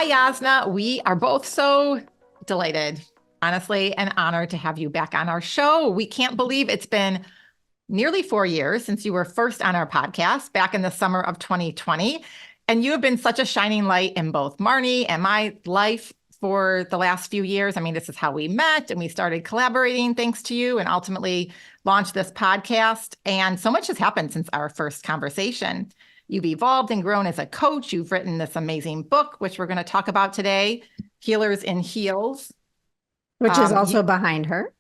Hi, Jasna. We are both so delighted, honestly, and honored to have you back on our show. We can't believe it's been nearly 4 years since you were first on our podcast back in the summer of 2020. And you have been such a shining light in both Marnie and my life for the last few years. I mean, this is how we met and we started collaborating thanks to you and ultimately launched this podcast. And so much has happened since our first conversation. You've evolved and grown as a coach. You've written this amazing book, which we're going to talk about today, Healers in Heels. Which is also behind her.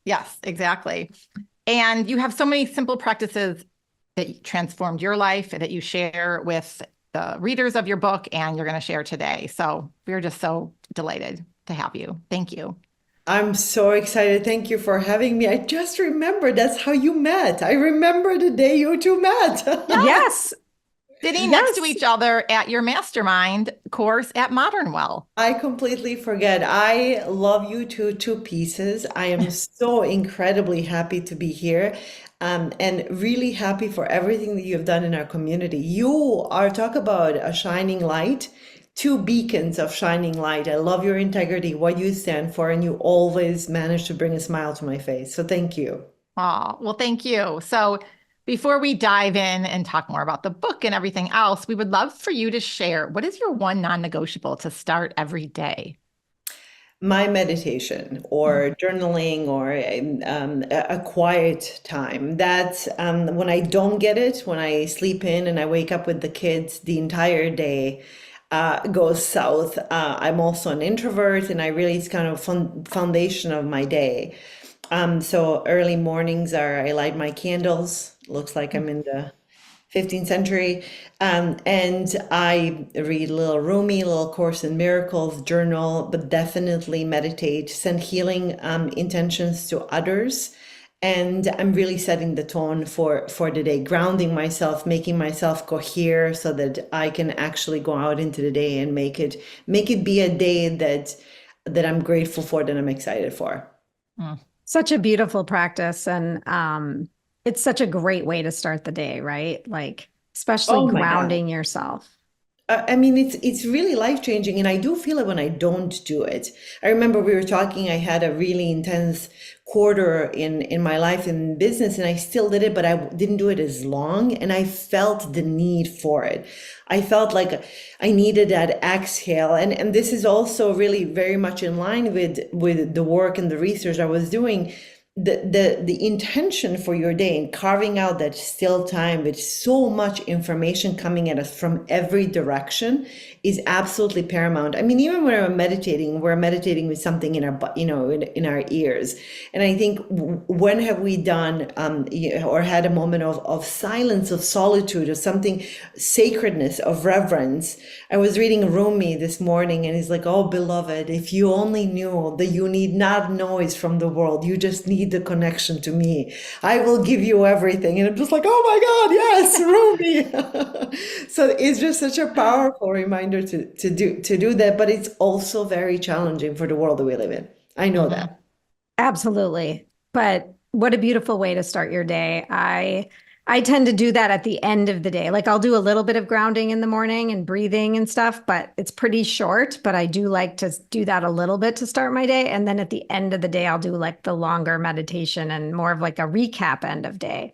Yes, exactly. And you have so many simple practices that transformed your life that you share with the readers of your book and you're going to share today. So we're just so delighted to have you. Thank you. I'm so excited. Thank you for having me. I just remembered that's how you met. I remember the day you two met. Yes. Sitting next to each other at your mastermind course at Modern Well. I completely forget. I love you two pieces. I am so incredibly happy to be here, and really happy for everything that you've done in our community. You are, talk about a shining light, two beacons of shining light. I love your integrity, what you stand for, and you always manage to bring a smile to my face. So thank you. Oh, well, thank you. So before we dive in and talk more about the book and everything else, we would love for you to share what is your one non-negotiable to start every day? My meditation or journaling or a quiet time. That's when I don't get it, when I sleep in and I wake up with the kids, the entire day goes south. I'm also an introvert, and I really, it's kind of foundation of my day. So early mornings are, I light my candles. Looks like I'm in the 15th century. And I read a little Rumi, a little Course in Miracles, journal, but definitely meditate, send healing intentions to others. And I'm really setting the tone for the day, grounding myself, making myself cohere so that I can actually go out into the day and make it be a day that I'm grateful for, that I'm excited for. Such a beautiful practice. And it's such a great way to start the day, right? Like, especially Oh my God. grounding yourself. I mean, it's really life-changing, and I do feel it when I don't do it. I remember we were talking, I had a really intense quarter in my life in business, and I still did it, but I didn't do it as long, and I felt the need for it. I felt like I needed that exhale, and this is also really very much in line with the work and the research I was doing. The intention for your day and carving out that still time with so much information coming at us from every direction is absolutely paramount. I mean, even when we're meditating with something in our, in our ears. And I think, when have we done or had a moment of silence, of solitude, of something, sacredness, of reverence? I was reading Rumi this morning, and he's like, "Oh, beloved, if you only knew that you need not noise from the world, you just need the connection to me. I will give you everything." And I'm just like, "Oh my God, yes, Rumi." So it's just such a powerful reminder to do that, but it's also very challenging for the world that we live in. I know that. Absolutely. But what a beautiful way to start your day. I tend to do that at the end of the day. Like, I'll do a little bit of grounding in the morning and breathing and stuff, but it's pretty short. But I do like to do that a little bit to start my day. And then at the end of the day, I'll do like the longer meditation and more of like a recap end of day.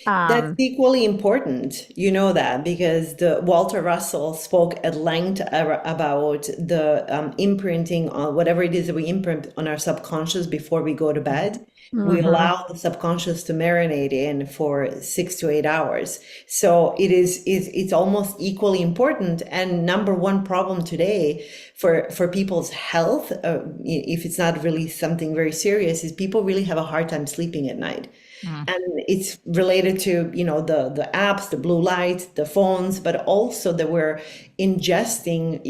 That's equally important, you know that, because the Walter Russell spoke at length about the imprinting on whatever it is that we imprint on our subconscious before we go to bed. We allow the subconscious to marinate in for 6 to 8 hours. So it's almost equally important. And number one problem today for people's health, if it's not really something very serious, is people really have a hard time sleeping at night. And it's related to, the apps, the blue light, the phones, but also that we're ingesting,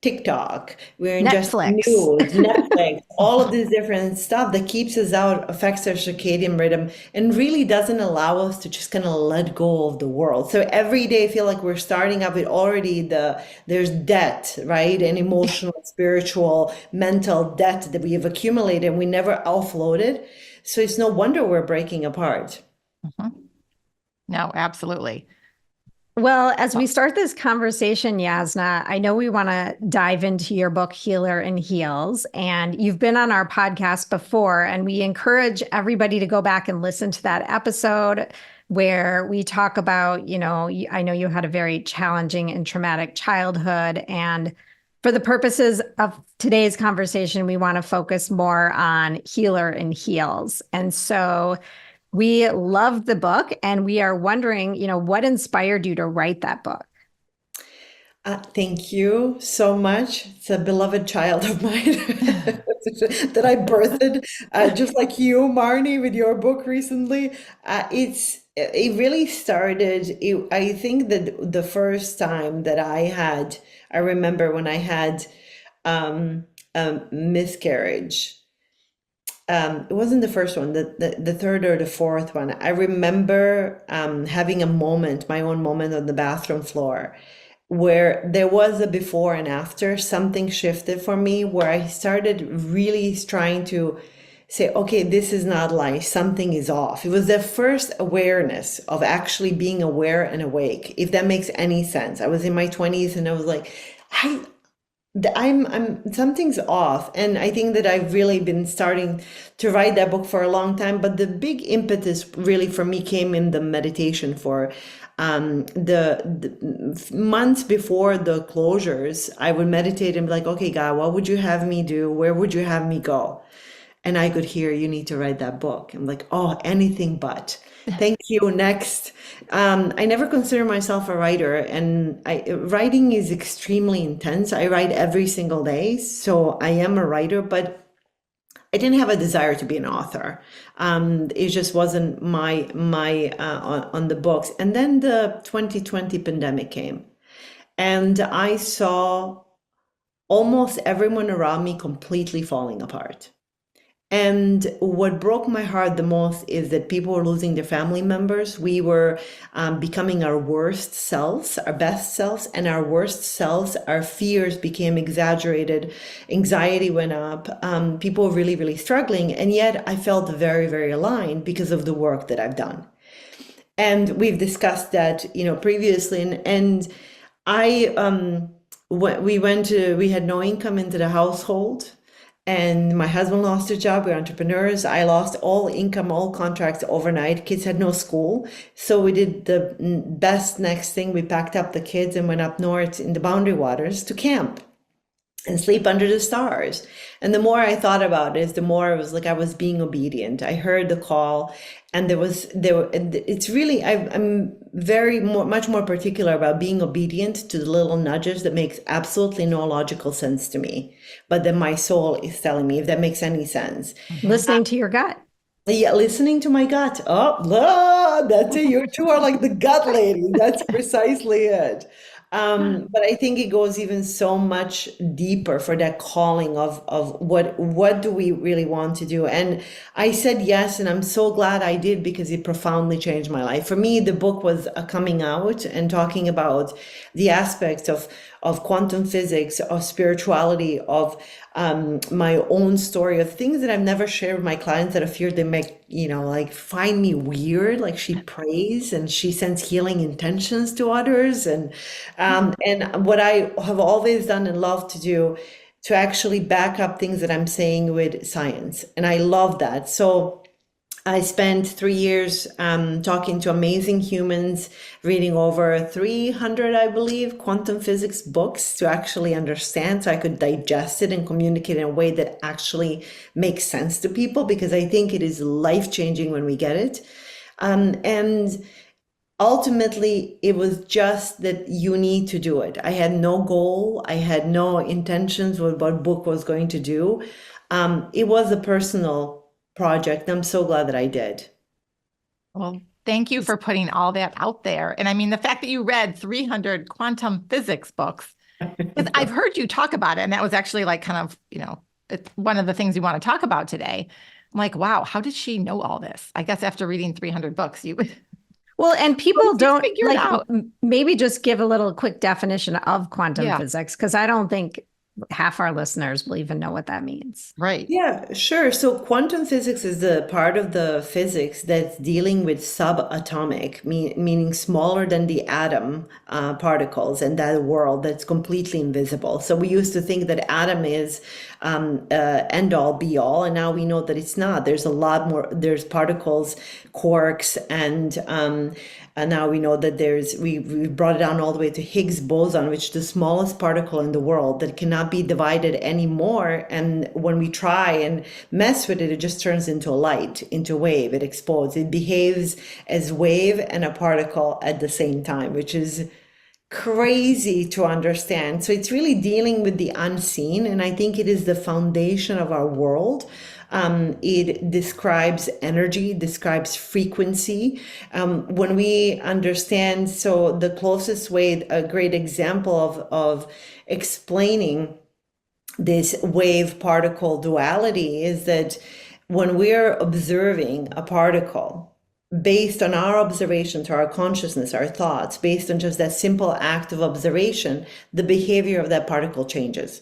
TikTok, we're ingesting Netflix. news, Netflix, all of this different stuff that keeps us out, affects our circadian rhythm, and really doesn't allow us to just kind of let go of the world. So every day I feel like we're starting up with already there's debt, right? And emotional, spiritual, mental debt that we have accumulated and we never offloaded. So it's no wonder we're breaking apart. No, absolutely. Well, as we start this conversation, Jasna, I know we want to dive into your book, Healer and Heals. And you've been on our podcast before, and we encourage everybody to go back and listen to that episode where we talk about, I know you had a very challenging and traumatic childhood. And for the purposes of today's conversation, we want to focus more on Healer and Heals. And so we loved the book, and we are wondering, what inspired you to write that book? Thank you so much. It's a beloved child of mine that I birthed, just like you, Marnie, with your book recently. It really started. I think that the first time that I remember when I had a miscarriage. It wasn't the first one, the third or the fourth one. I remember having my own moment on the bathroom floor, where there was a before and after. Something shifted for me, where I started really trying to say, okay, this is not life, something is off. It was the first awareness of actually being aware and awake, if that makes any sense. I was in my 20s and I was like, I'm something's off. And I think that I've really been starting to write that book for a long time. But the big impetus really for me came in the meditation for the months before the closures. I would meditate and be like, okay, God, what would you have me do? Where would you have me go? And I could hear, you need to write that book. I'm like, oh, anything but. Thank you. Next. I never consider myself a writer, and writing is extremely intense. I write every single day, so I am a writer, but I didn't have a desire to be an author. It just wasn't my on the books. And then the 2020 pandemic came, and I saw almost everyone around me completely falling apart. And what broke my heart the most is that people were losing their family members. We were becoming our worst selves, our best selves, and our worst selves. Our fears became exaggerated. Anxiety went up. People were really, really struggling. And yet I felt very, very aligned because of the work that I've done. And we've discussed that, previously. And we had no income into the household. And my husband lost his job. We're entrepreneurs. I lost all income, all contracts overnight. Kids had no school. So we did the best next thing. We packed up the kids and went up north in the Boundary Waters to camp and sleep under the stars. And the more I thought about it, the more it was like I was being obedient. I heard the call, and it's really, I'm much more particular about being obedient to the little nudges that makes absolutely no logical sense to me, but then my soul is telling me, if that makes any sense. Listening to your gut. Yeah, listening to my gut. Oh, that's it. You two are like the gut lady. That's precisely it. But I think it goes even so much deeper for that calling of what do we really want to do? And I said yes, and I'm so glad I did, because it profoundly changed my life. For me, the book was a coming out and talking about the aspects of quantum physics, of spirituality, of my own story, of things that I've never shared with my clients that I fear they make, find me weird. Like, she prays and she sends healing intentions to others. And what I have always done and love to do, to actually back up things that I'm saying with science. And I love that. So I spent 3 years talking to amazing humans, reading over 300, I believe, quantum physics books to actually understand, so I could digest it and communicate in a way that actually makes sense to people, because I think it is life-changing when we get it. And ultimately, it was just that you need to do it. I had no goal. I had no intentions with what book was going to do. It was a personal project. I'm so glad that I did. Well, thank you for putting all that out there. And I mean, the fact that you read 300 quantum physics books, because I've heard you talk about it, and that was actually like kind of, it's one of the things you want to talk about today. I'm like, wow, how did she know all this? I guess after reading 300 books, Well, and people don't figure it out. Maybe just give a little quick definition of quantum physics, because I don't think half our listeners will even know what that means. Right. Yeah, sure. So quantum physics is the part of the physics that's dealing with subatomic, meaning smaller than the atom particles and that world that's completely invisible. So we used to think that atom is end all be all, and now we know that it's not. There's a lot more. There's particles, quarks, and now we know that we brought it down all the way to Higgs boson, which is the smallest particle in the world that cannot be divided anymore. And when we try and mess with it, it just turns into a light, into a wave. It explodes. It behaves as wave and a particle at the same time, which is crazy to understand. So it's really dealing with the unseen, and I think it is the foundation of our world. It describes energy, describes frequency. When we understand, so the closest way, a great example of explaining this wave particle duality is that when we're observing a particle, based on our observation to our consciousness, our thoughts, based on just that simple act of observation, the behavior of that particle changes.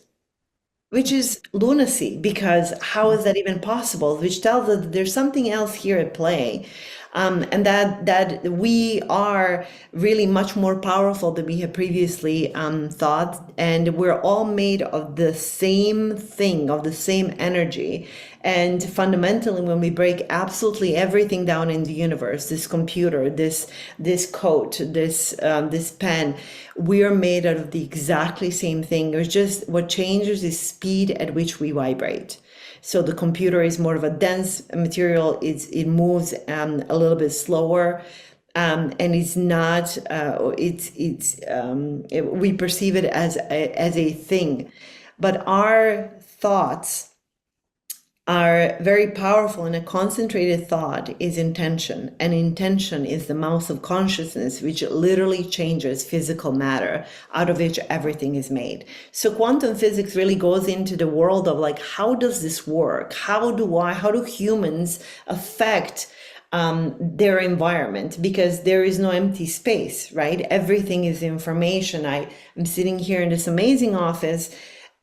Which is lunacy, because how is that even possible? Which tells us that there's something else here at play, and that we are really much more powerful than we have previously thought, and we're all made of the same thing, of the same energy. And fundamentally, when we break absolutely everything down in the universe, this computer, this coat, this pen, we are made out of the exactly same thing. There's just what changes is speed at which we vibrate. So the computer is more of a dense material. It moves a little bit slower, and it's not. We perceive it as a thing, but our thoughts are very powerful, and a concentrated thought is intention, and intention is the mouse of consciousness, which literally changes physical matter out of which everything is made. So quantum physics really goes into the world of like, how does this work? How do humans affect their environment? Because there is no empty space, right? Everything is information. I'm sitting here in this amazing office,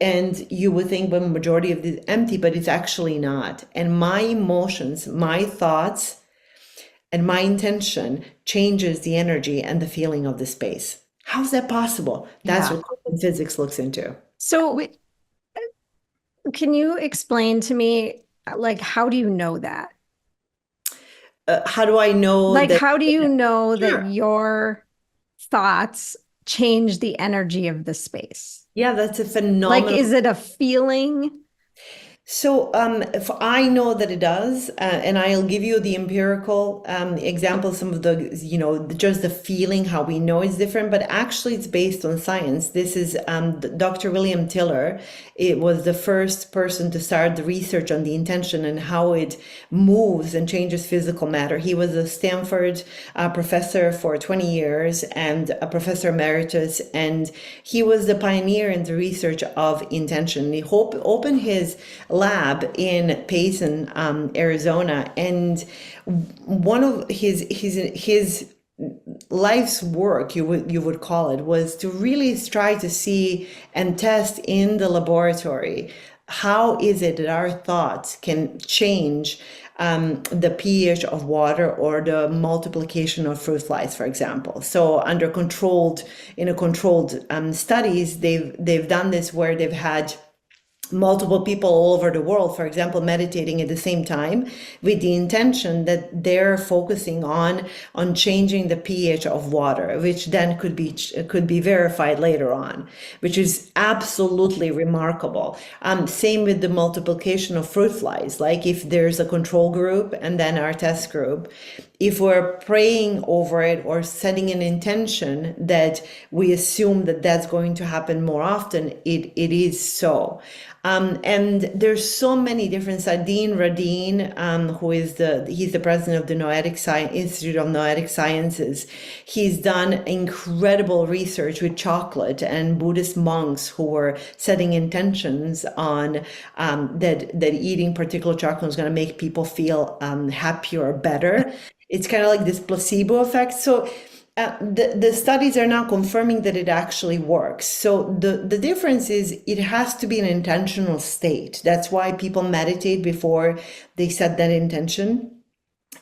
and you would think, well, the majority of it is empty, but it's actually not. And my emotions, my thoughts, and my intention changes the energy and the feeling of the space. How's that possible? That's what quantum physics looks into. So can you explain to me, like, how do you know that? How do I know? Like, how do you know that your thoughts change the energy of the space? Yeah, that's a phenomenal. Like, is it a feeling? So if I know that it does, and I'll give you the empirical example, some of the, just the feeling, how we know it's different, but actually it's based on science. This is Dr. William Tiller. It was the first person to start the research on the intention and how it moves and changes physical matter. He was a Stanford professor for 20 years and a professor emeritus, and he was the pioneer in the research of intention. He opened his lab in Payson, Arizona, and one of his life's work, you would call it, was to really try to see and test in the laboratory how is it that our thoughts can change the pH of water or the multiplication of fruit flies, for example. So in a controlled studies, they've done this where they've had multiple people all over the world, for example, meditating at the same time with the intention that they're focusing on changing the pH of water, which then could be verified later on, which is absolutely remarkable. Same with the multiplication of fruit flies. Like if there's a control group and then our test group, if we're praying over it or setting an intention that we assume that that's going to happen more often, it is so. And there's so many different. Dean Radin, he's the president of the Institute of Noetic Sciences. He's done incredible research with chocolate and Buddhist monks who were setting intentions on that eating particular chocolate is going to make people feel happier or better. It's kind of like this placebo effect. So the studies are now confirming that it actually works. So the difference is it has to be an intentional state. That's why people meditate before they set that intention.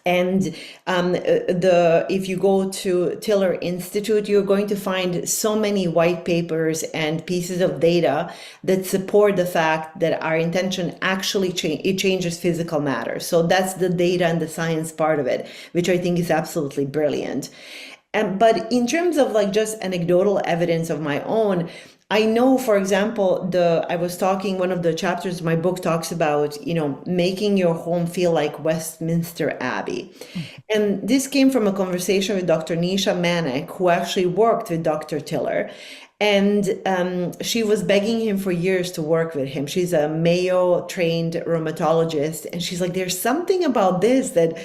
And if you go to Tiller Institute, you're going to find so many white papers and pieces of data that support the fact that our intention actually changes physical matter. So that's the data and the science part of it, which I think is absolutely brilliant. But in terms of like just anecdotal evidence of my own, I know, for example, one of the chapters of my book talks about, making your home feel like Westminster Abbey. And this came from a conversation with Dr. Nisha Manek, who actually worked with Dr. Tiller. And she was begging him for years to work with him. She's a Mayo trained rheumatologist. And she's like, there's something about this that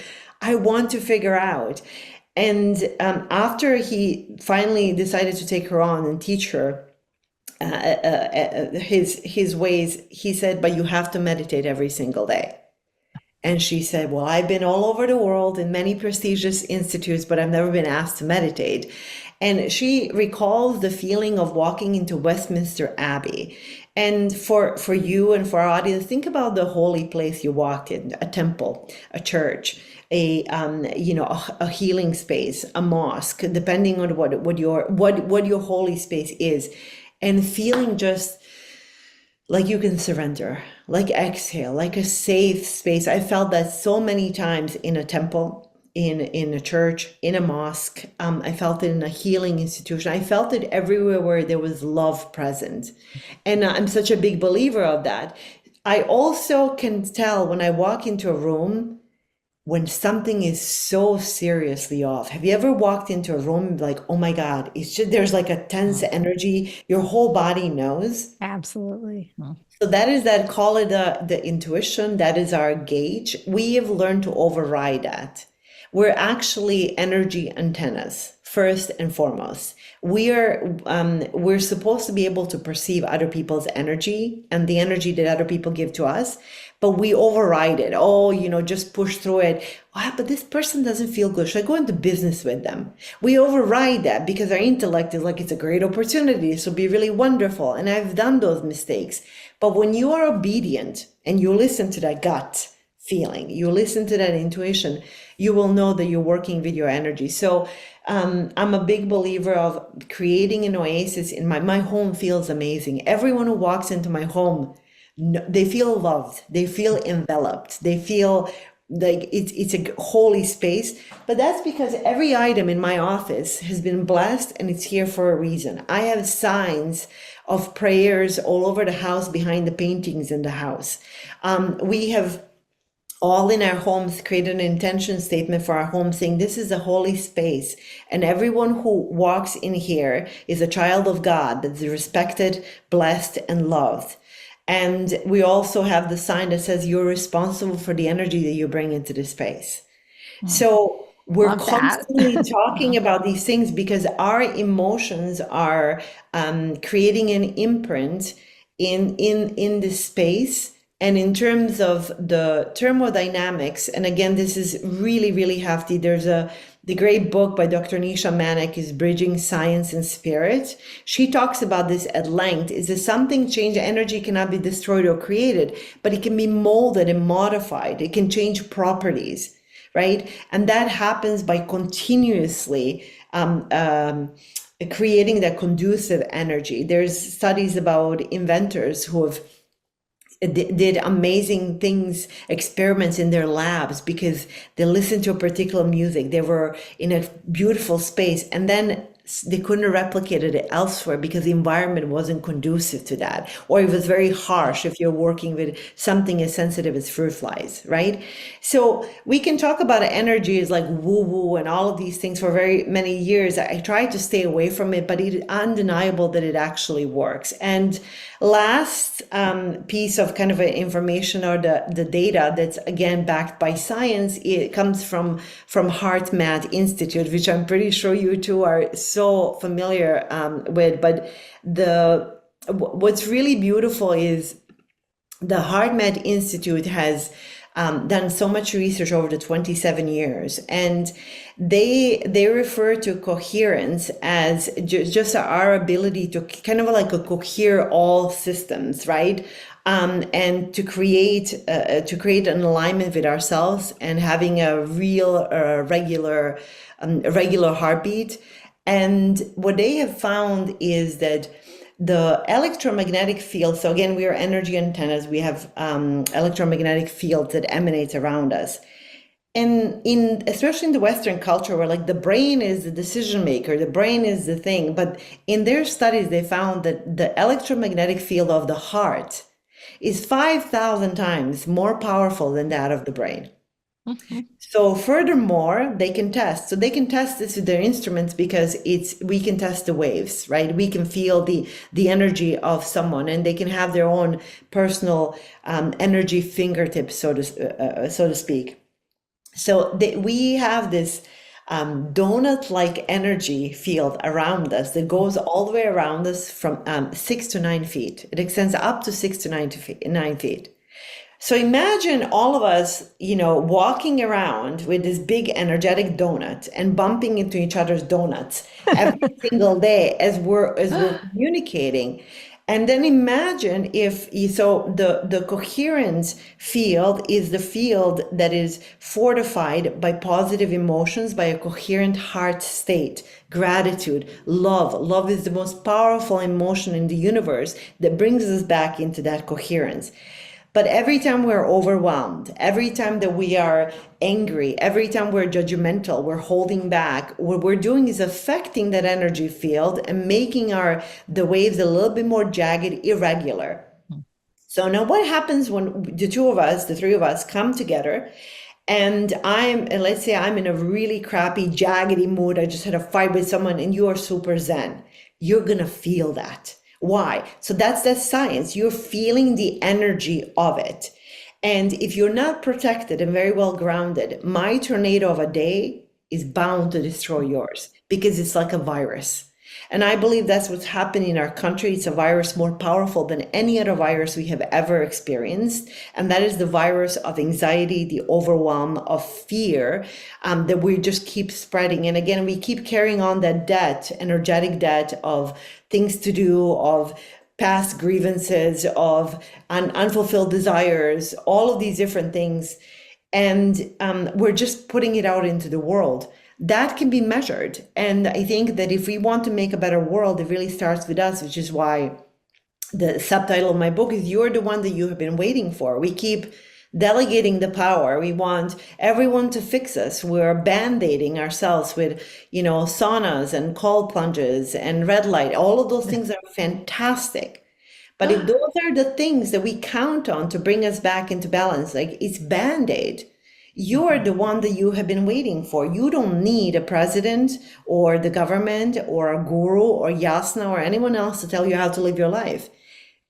I want to figure out. And after he finally decided to take her on and teach her his ways, he said, but you have to meditate every single day. And she said, well, I've been all over the world in many prestigious institutes, but I've never been asked to meditate. And she recalls the feeling of walking into Westminster Abbey. And for you and for our audience, think about the holy place you walked in, a temple, a church, a healing space, a mosque, depending on what your holy space is, and feeling just like you can surrender, like exhale, like a safe space. I felt that so many times in a temple, in a church, in a mosque. I felt it in a healing institution. I felt it everywhere where there was love present. And I'm such a big believer of that. I also can tell when I walk into a room when something is so seriously off. Have you ever walked into a room like, oh my God, it's just, there's like a tense energy. Your whole body knows. Absolutely. So that is that, call it the intuition. That is our gauge. We have learned to override that. We're actually energy antennas, first and foremost. We're supposed to be able to perceive other people's energy and the energy that other people give to us, but we override it. Oh, just push through it. But this person doesn't feel good. Should I go into business with them? We override that because our intellect is like, it's a great opportunity. This will be really wonderful. And I've done those mistakes. But when you are obedient and you listen to that gut feeling, you listen to that intuition, you will know that you're working with your energy. So I'm a big believer of creating an oasis in my home. Feels amazing. Everyone who walks into my home, they feel loved, they feel enveloped, they feel like it's a holy space. But that's because every item in my office has been blessed and it's here for a reason. I have signs of prayers all over the house behind the paintings in the house. We have all in our homes created an intention statement for our home saying this is a holy space and everyone who walks in here is a child of God that's respected, blessed, and loved. And we also have the sign that says you're responsible for the energy that you bring into the space. So we're constantly talking about these things because our emotions are creating an imprint in this space. And in terms of the thermodynamics, and again, this is really, really hefty. There's the great book by Dr. Nisha Manek is Bridging Science and Spirit. She talks about this at length. Is that something change? Energy cannot be destroyed or created, but it can be molded and modified. It can change properties, right? And that happens by continuously creating that conducive energy. There's studies about inventors who have did amazing things, experiments in their labs because they listened to a particular music. They were in a beautiful space and then they couldn't replicate it elsewhere because the environment wasn't conducive to that. Or it was very harsh if you're working with something as sensitive as fruit flies, right? So we can talk about energy as like woo-woo and all of these things for very many years. I tried to stay away from it, but it is undeniable that it actually works. And last piece of kind of information or the data that's again backed by science, it comes from HeartMath Institute, which I'm pretty sure you two are so familiar with. But what's really beautiful is the HeartMath Institute has done so much research over the 27 years, and they refer to coherence as just our ability to kind of like a cohere all systems, right? And to create an alignment with ourselves and having a real regular heartbeat. And what they have found is that the electromagnetic field, so again, we are energy antennas, we have electromagnetic fields that emanate around us. And especially in the Western culture, where like the brain is the decision maker, the brain is the thing. But in their studies, they found that the electromagnetic field of the heart is 5,000 times more powerful than that of the brain. So furthermore, they can test. So they can test this with their instruments because we can test the waves, right? We can feel the energy of someone, and they can have their own personal energy fingertips, so to speak. So we have this donut-like energy field around us that goes all the way around us from 6 to 9 feet. It extends up to 6 to 9 feet. So imagine all of us, walking around with this big energetic donut and bumping into each other's donuts every single day as we're communicating. And then imagine the coherence field is the field that is fortified by positive emotions, by a coherent heart state, gratitude, love. Love is the most powerful emotion in the universe that brings us back into that coherence. But every time we're overwhelmed, every time that we are angry, every time we're judgmental, we're holding back, what we're doing is affecting that energy field and making the waves a little bit more jagged, irregular. So now what happens when the three of us come together, and let's say I'm in a really crappy, jaggedy mood, I just had a fight with someone, and you are super zen. You're gonna feel that. Why? So that's that science. You're feeling the energy of it. And if you're not protected and very well grounded, my tornado of a day is bound to destroy yours because it's like a virus. And I believe that's what's happening in our country. It's a virus more powerful than any other virus we have ever experienced. And that is the virus of anxiety, the overwhelm of fear that we just keep spreading. And again, we keep carrying on that debt, energetic debt of things to do, of past grievances, of unfulfilled desires, all of these different things. And we're just putting it out into the world. That can be measured. And I think that if we want to make a better world, it really starts with us, which is why the subtitle of my book is You're the One That You Have Been Waiting For. We keep delegating the power. We want everyone to fix us. We're band-aiding ourselves with, saunas and cold plunges and red light. All of those things are fantastic. But if those are the things that we count on to bring us back into balance, like it's band-aid, you're the one that you have been waiting for. You don't need a president or the government or a guru or Jasna or anyone else to tell you how to live your life.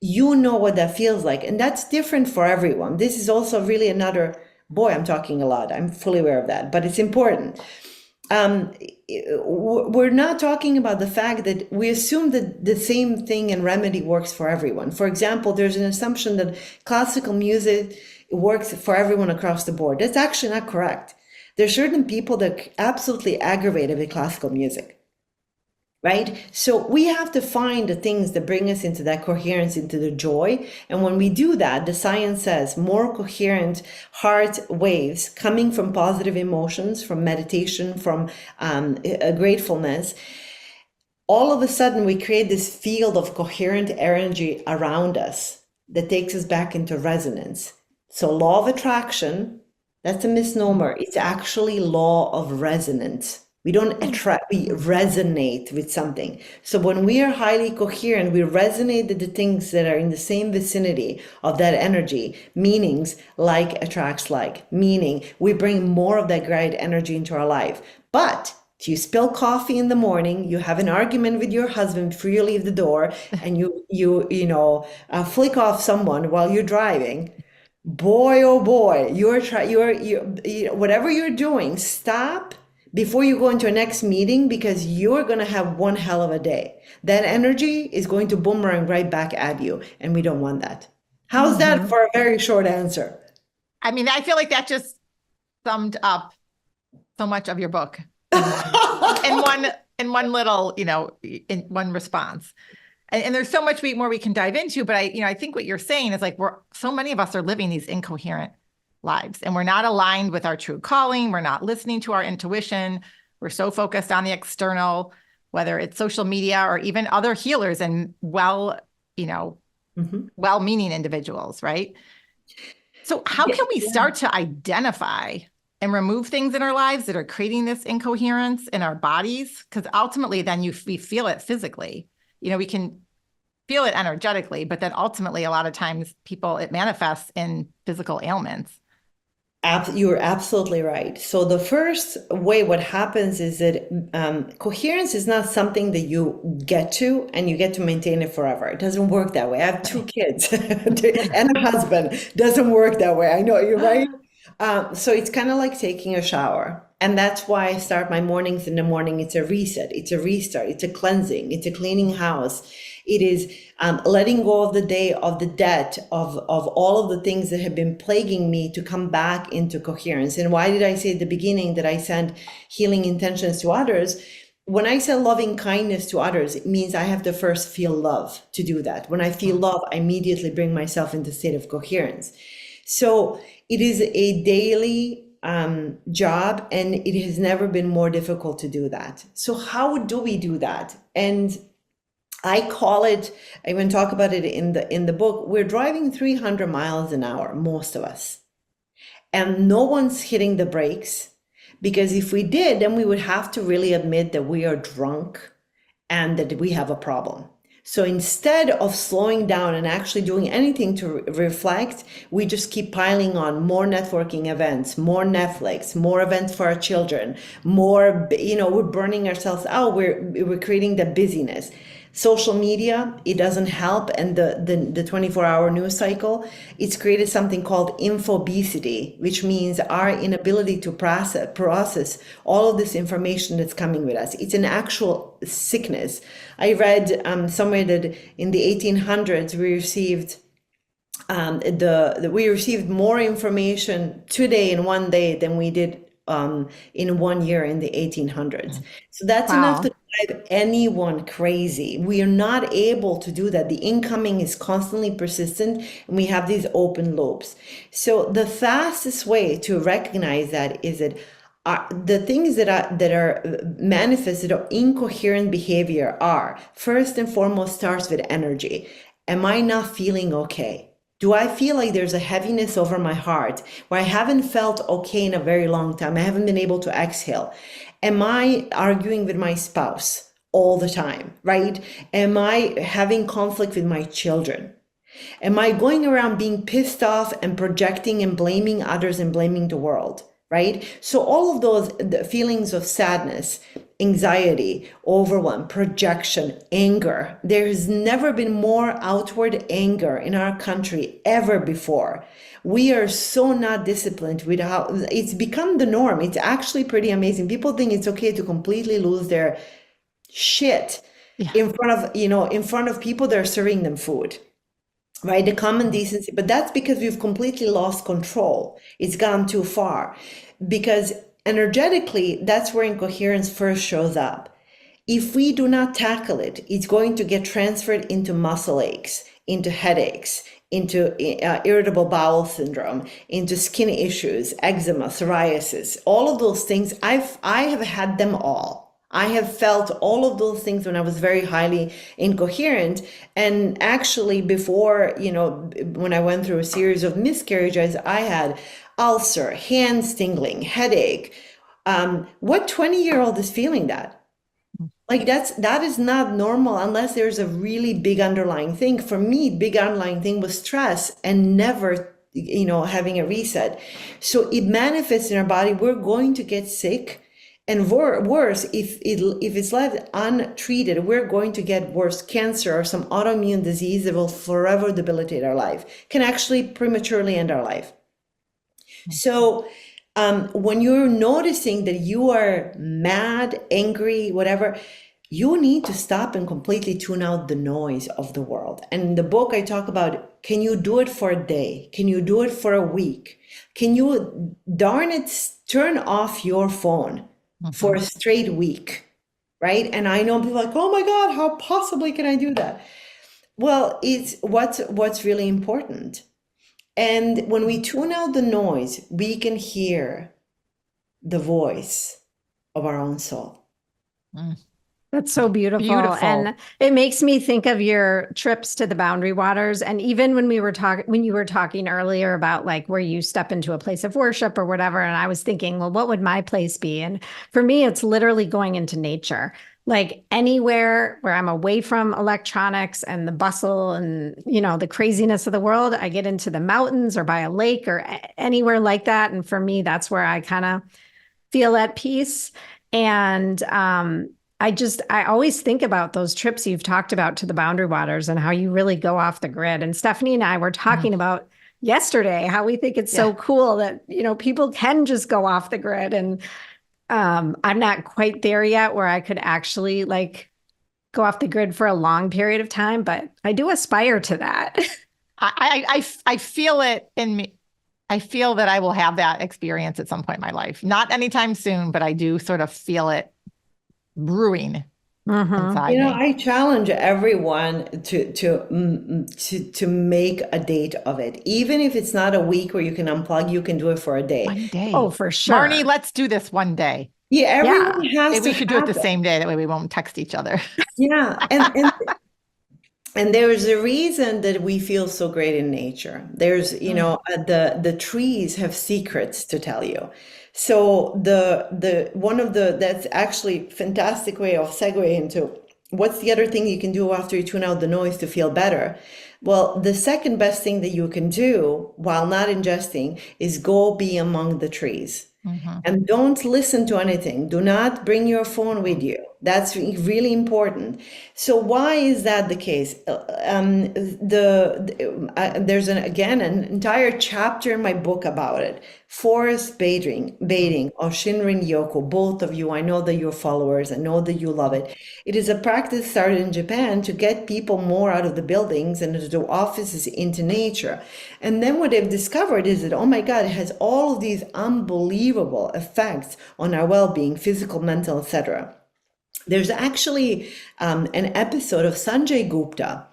You know what that feels like. And that's different for everyone. This is also really I'm talking a lot. I'm fully aware of that, but it's important. We're not talking about the fact that we assume that the same thing and remedy works for everyone. For example, there's an assumption that classical music works for everyone across the board. That's actually not correct. There's certain people that are absolutely aggravated with classical music, right? So we have to find the things that bring us into that coherence, into the joy. And when we do that, the science says more coherent heart waves coming from positive emotions, from meditation, from gratefulness. All of a sudden, we create this field of coherent energy around us that takes us back into resonance. So law of attraction, that's a misnomer. It's actually law of resonance. We don't attract, we resonate with something. So when we are highly coherent, we resonate with the things that are in the same vicinity of that energy, meanings like attracts like, meaning we bring more of that great energy into our life. But if you spill coffee in the morning, you have an argument with your husband before you leave the door, and you flick off someone while you're driving, boy, oh boy, whatever you're doing, stop before you go into a next meeting, because you're going to have one hell of a day. That energy is going to boomerang right back at you, and we don't want that. How's that for a very short answer? I mean, I feel like that just summed up so much of your book in one little, in one response. And there's so much more we can dive into, but I think what you're saying is like so many of us are living these incoherent lives, and we're not aligned with our true calling. We're not listening to our intuition. We're so focused on the external, whether it's social media or even other healers and well-meaning individuals, right? So how can we start to identify and remove things in our lives that are creating this incoherence in our bodies? Because ultimately, then we feel it physically. We can feel it energetically, but then ultimately, a lot of times it manifests in physical ailments. You're absolutely right. So the first way what happens is that coherence is not something that you get to and you get to maintain it forever. It doesn't work that way. I have 2 kids and a husband. Doesn't work that way. I know, you're right. So it's kind of like taking a shower. And that's why I start my mornings in the morning. It's a reset. It's a restart. It's a cleansing. It's a cleaning house. It is letting go of the day, of the debt, of all of the things that have been plaguing me to come back into coherence. And why did I say at the beginning that I send healing intentions to others? When I say loving kindness to others, it means I have to first feel love to do that. When I feel love, I immediately bring myself into a state of coherence. So it is a daily job, and it has never been more difficult to do that. So how do we do that? And I call it, I even talk about it in the book, we're driving 300 miles an hour, most of us. And no one's hitting the brakes, because if we did, then we would have to really admit that we are drunk and that we have a problem. So instead of slowing down and actually doing anything to reflect, we just keep piling on more networking events, more Netflix, more events for our children, more, we're burning ourselves out. We're creating the busyness. Social media, it doesn't help. And the 24-hour news cycle, it's created something called infobesity, which means our inability to process all of this information that's coming with us. It's an actual sickness. I read somewhere that in the 1800s, we received more information today in one day than we did in 1 year in the 1800s. So that's enough to drive anyone crazy. We are not able to do that. The incoming is constantly persistent, and we have these open loops. So the fastest way to recognize that is that the things that are manifested of incoherent behavior are, first and foremost, starts with energy. Am I not feeling okay? Do I feel like there's a heaviness over my heart where I haven't felt okay in a very long time? I haven't been able to exhale. Am I arguing with my spouse all the time, right? Am I having conflict with my children? Am I going around being pissed off and projecting and blaming others and blaming the world, right? So all of those feelings of sadness, anxiety, overwhelm, projection, anger. There has never been more outward anger in our country ever before. We are so not disciplined with how it's become the norm. It's actually pretty amazing. People think it's okay to completely lose their shit in front of people that are serving them food. Right? The common decency, but that's because we've completely lost control. It's gone too far, because energetically, that's where incoherence first shows up. If we do not tackle it, it's going to get transferred into muscle aches, into headaches, into irritable bowel syndrome, into skin issues, eczema, psoriasis, all of those things. I have had them all. I have felt all of those things when I was very highly incoherent. And actually before, when I went through a series of miscarriages, I had ulcer, hands tingling, headache. What 20-year-old is feeling that? Like that is not normal unless there's a really big underlying thing. For me, big underlying thing was stress and never, having a reset. So it manifests in our body. We're going to get sick. And worse, if it's left untreated, we're going to get worse cancer or some autoimmune disease that will forever debilitate our life, can actually prematurely end our life. So when you're noticing that you are mad, angry, whatever, you need to stop and completely tune out the noise of the world. And in the book, I talk about, can you do it for a day? Can you do it for a week? Can you, darn it, turn off your phone for a straight week, right? And I know people are like, oh my God, how possibly can I do that? Well, it's what's really important. And when we tune out the noise, we can hear the voice of our own soul. That's so beautiful. Beautiful. And it makes me think of your trips to the Boundary Waters. And even when you were talking earlier about like where you step into a place of worship or whatever, and I was thinking, well, what would my place be? And for me, it's literally going into nature. Like anywhere where I'm away from electronics and the bustle and, the craziness of the world, I get into the mountains or by a lake or anywhere like that. And for me, that's where I kind of feel at peace. And, I always think about those trips you've talked about to the Boundary Waters and how you really go off the grid. And Stephanie and I were talking about yesterday how we think it's so cool that, people can just go off the grid. And I'm not quite there yet where I could actually like go off the grid for a long period of time, but I do aspire to that. I feel it in me. I feel that I will have that experience at some point in my life. Not anytime soon, but I do sort of feel it brewing inside me. I challenge everyone to make a date of it. Even if it's not a week where you can unplug, you can do it for a day. One day. Oh, for sure. Marnie, let's do this one day. Yeah, everyone has Maybe to we should do it the same day. That way we won't text each other. Yeah. And there's a reason that we feel so great in nature. There's, the trees have secrets to tell you. So that's actually fantastic way of segueing into what's the other thing you can do after you tune out the noise to feel better. Well, the second best thing that you can do while not ingesting is go be among the trees. And don't listen to anything. Do not bring your phone with you. That's really important. So why is that the case? There's an entire chapter in my book about it. Forest bathing or Shinrin Yoku. Both of you, I know that you're followers. I know that you love it. It is a practice started in Japan to get people more out of the buildings and into the offices into nature. And then what they've discovered is that, oh my God, it has all of these unbelievable effects on our well-being, physical, mental, etc. There's actually an episode of Sanjay Gupta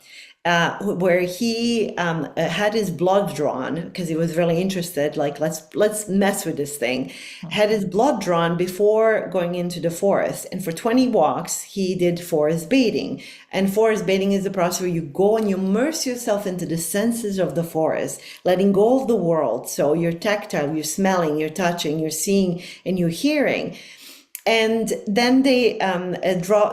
where he had his blood drawn because he was really interested, like let's mess with this thing, had his blood drawn before going into the forest. And for 20 walks, he did forest bathing. And forest bathing is the process where you go and you immerse yourself into the senses of the forest, letting go of the world. So you're tactile, you're smelling, you're touching, you're seeing, and you're hearing. And then they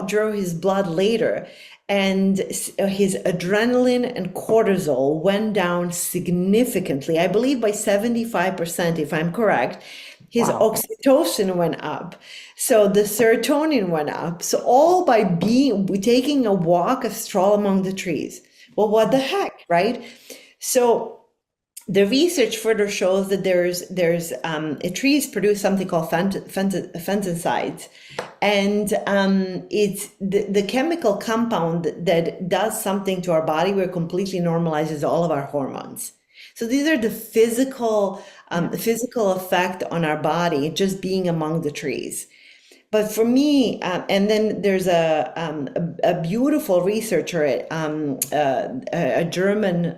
drew his blood later, and his adrenaline and cortisol went down significantly. I believe by 75%, if I'm correct. His oxytocin went up. So the serotonin went up. So all by taking a walk, a stroll among the trees. Well, what the heck, right? So the research further shows that trees produce something called fungicides, and it's the chemical compound that does something to our body where it completely normalizes all of our hormones. So these are the physical effect on our body just being among the trees. But for me, and then there's a beautiful researcher, a German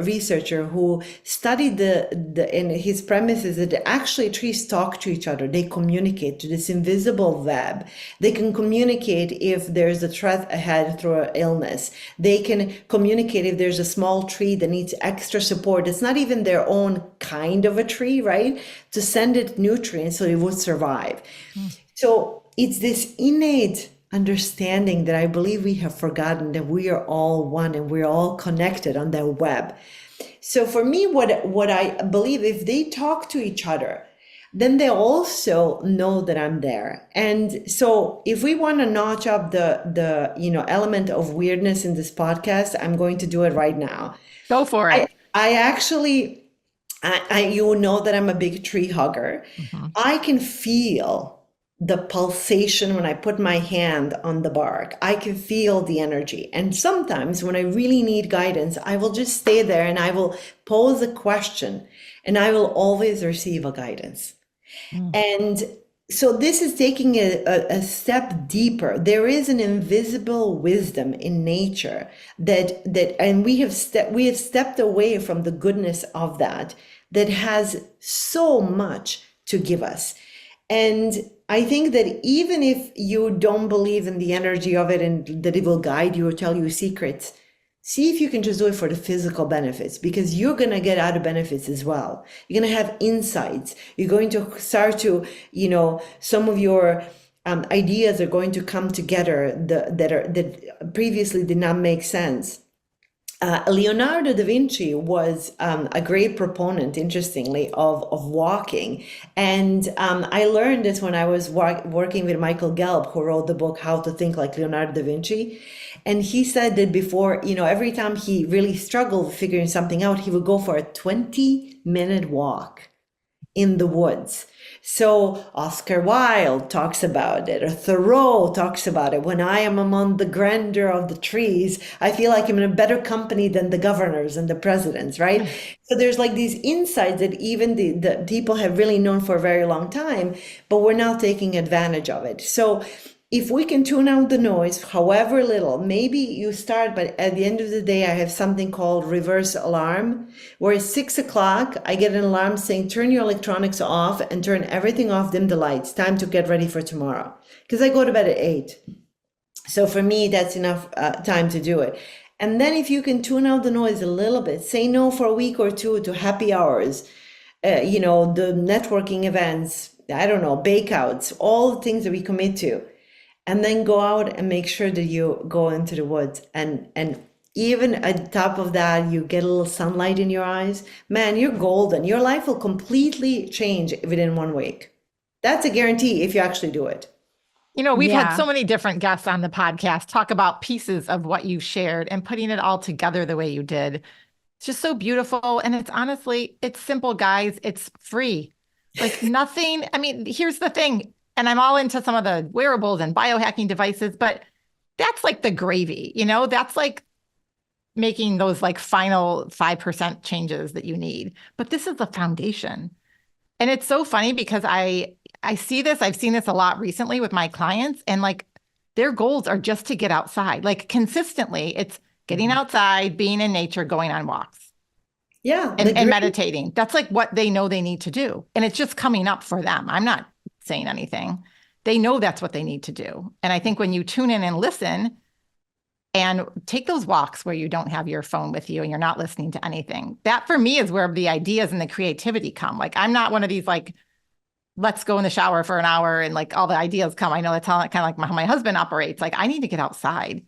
researcher who studied and his premise is that actually trees talk to each other. They communicate to this invisible web. They can communicate if there's a threat ahead through an illness. They can communicate if there's a small tree that needs extra support. It's not even their own kind of a tree, right? To send it nutrients so it would survive. So it's this innate understanding that I believe we have forgotten, that we are all one and we're all connected on that web. So for me, what I believe, if they talk to each other, then they also know that I'm there. And so if we want to notch up the element of weirdness in this podcast, I'm going to do it right now. Go for it. I actually, you know that I'm a big tree hugger. I can feel the pulsation when I put my hand on the bark. I can feel the energy. And sometimes when I really need guidance, I will just stay there and I will pose a question and I will always receive a guidance. And so this is taking a step deeper. There is an invisible wisdom in nature and we have stepped away from the goodness of that has so much to give us. And I think that even if you don't believe in the energy of it and that it will guide you or tell you secrets, see if you can just do it for the physical benefits, because you're going to get other benefits as well. You're going to have insights. You're going to start to, some of your ideas are going to come together that previously did not make sense. Leonardo da Vinci was a great proponent, interestingly, of walking. And I learned this when I was working with Michael Gelb, who wrote the book, How to Think Like Leonardo da Vinci. And he said that before, every time he really struggled figuring something out, he would go for a 20-minute walk in the woods. So Oscar Wilde talks about it, or Thoreau talks about it. When I am among the grandeur of the trees, I feel like I'm in a better company than the governors and the presidents, right? So there's like these insights that even the people have really known for a very long time, but we're now taking advantage of it. So if we can tune out the noise, however little, maybe you start, but at the end of the day, I have something called reverse alarm, where at 6 o'clock, I get an alarm saying, turn your electronics off and turn everything off, dim the lights, time to get ready for tomorrow. Because I go to bed at 8. So for me, that's enough time to do it. And then if you can tune out the noise a little bit, say no for a week or two to happy hours, the networking events, I don't know, bakeouts, all the things that we commit to. And then go out and make sure that you go into the woods. And even on top of that, you get a little sunlight in your eyes. Man, you're golden. Your life will completely change within 1 week. That's a guarantee if you actually do it. We've had so many different guests on the podcast talk about pieces of what you shared and putting it all together the way you did. It's just so beautiful. And it's simple, guys. It's free. Like nothing. I mean, here's the thing. And I'm all into some of the wearables and biohacking devices, but that's like the gravy, that's like making those like final 5% changes that you need. But this is the foundation. And it's so funny because I see this, I've seen this a lot recently with my clients, and like their goals are just to get outside, like consistently. It's getting outside, being in nature, going on walks. Yeah. And meditating. That's like what they know they need to do. And it's just coming up for them. I'm not saying anything. They know that's what they need to do. And I think when you tune in and listen and take those walks where you don't have your phone with you and you're not listening to anything, that for me is where the ideas and the creativity come. Like, I'm not one of these, like, let's go in the shower for an hour and like all the ideas come. I know that's how kind of like how my husband operates. Like, I need to get outside.